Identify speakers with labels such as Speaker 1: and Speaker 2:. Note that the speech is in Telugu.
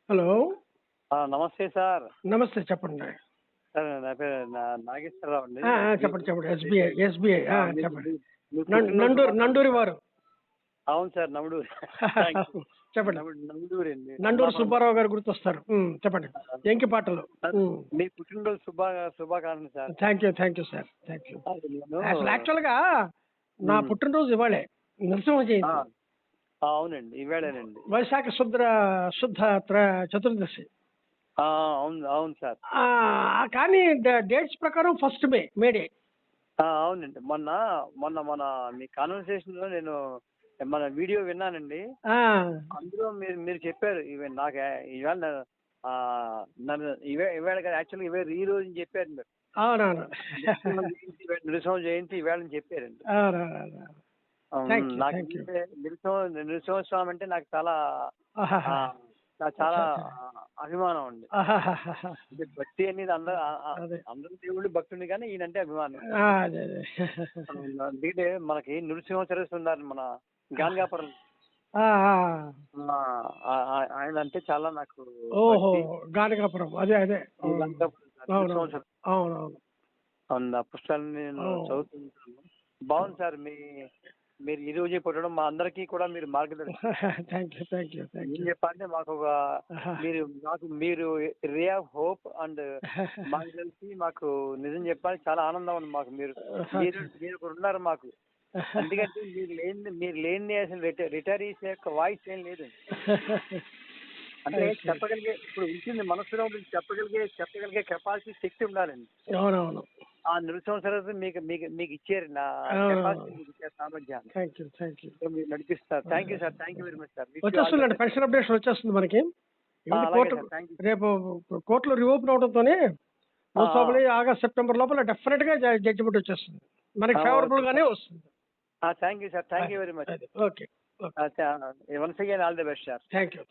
Speaker 1: హలో.
Speaker 2: నమస్తే సార్.
Speaker 1: నమస్తే చెప్పండి.
Speaker 2: సార్ నా పేరు నాగేశ్వరరావు అండి.
Speaker 1: చెప్పండి చెప్పండి. ఎస్బీఐ చెప్పండి.
Speaker 2: మీ పుట్టినరోజు
Speaker 1: నండూరి వారు.
Speaker 2: అవును సార్, నమ్ముడూరు.
Speaker 1: చెప్పండి.
Speaker 2: నమ్ముడూరు అండి.
Speaker 1: నండూరు సుబ్బారావు గారు గుర్తొస్తారు. చెప్పండి. ఎంకి పాటలు.
Speaker 2: మీ పుట్టినరోజు శుభాకాంక్షలు sir.
Speaker 1: Thank you sir. Thank you. అసలు యాక్చువల్గా నా పుట్టినరోజు ఇవాళే, నరసింహ జయంతి.
Speaker 2: అవునండి, ఇవాళేనండి.
Speaker 1: వైశాఖ శుద్ధ చతుర్దశి.
Speaker 2: అవును అవును సార్.
Speaker 1: కానీ డేట్స్ ప్రకారం ఫస్ట్ మేడే.
Speaker 2: అవునండి. మొన్న మొన్న మన మీ కాన్వర్సేషన్ లో నేను మన వీడియో విన్నానండి. అందులో మీరు చెప్పారు నాకు ఇవాళ ఇవాళ కదా, యాక్చువల్గా ఇవాళ ఈ రోజు చెప్పారు మీరు.
Speaker 1: అవునవును.
Speaker 2: నృసింహ జయంతి ఇవాళ అని చెప్పారండి. నాకు నృసింహస్వామి అంటే నాకు చాలా చాలా అభిమానం అండి. భక్తి అనేది అందరూ దేవుళ్ళు భక్తుడి కానీ ఈయనంటే అభిమానం. ఎందుకంటే మనకి నృసింహ సరస్సు ఉన్నారు మన గాన్గాపురం. ఆయన అంటే చాలా నాకు.
Speaker 1: ఓహో, గానగాపురం. అదే
Speaker 2: ఆ పుస్తకాన్ని నేను చదువుతుంటాను. బాగుంది సార్. మీరు ఈ రోజే పుట్టడం మా అందరికీ కూడా మీరు మార్గదర్శనం. ఏం చెప్పాలంటే మాకు మీరు రే ఆఫ్ హోప్ అండ్ మాకు తెలిసి మాకు నిజం చెప్పాలి చాలా ఆనందం ఉంది మాకు. మీరు ఉన్నారు మాకు. ఎందుకంటే మీరు లేని అసలు రిటైరీస్ యొక్క వాయిస్ ఏం లేదు. అంటే చెప్పగలిగే ఇప్పుడు ఉంటుంది మనసులో చెప్పగలిగే కెపాసిటీ, శక్తి ఉండాలండి.
Speaker 1: అవునవును.
Speaker 2: ఆ నృసింహ సరస్సు మీకు ఇచ్చారు నా కెపాసిటీ, మీకు ఇచ్చారు సామర్థ్యాన్ని. మీరు నడిపిస్తారు. Thank you sir. Thank you very much sir.
Speaker 1: వచ్చేస్తుందండి, పెన్షన్ అప్డేషన్ వచ్చేస్తుంది మనకి. రేపు కోర్టులో రీఓపెన్ అవడంతోనే ఆగస్ట్ సెప్టెంబర్ లోపల డెఫినెట్ గా జడ్జిమెంట్ వచ్చేస్తుంది. మనకి ఫేవరబుల్ గానే వస్తుంది.
Speaker 2: Thank you sir. Thank you very much.
Speaker 1: Okay.
Speaker 2: Once again all the best sir.
Speaker 1: Thank you.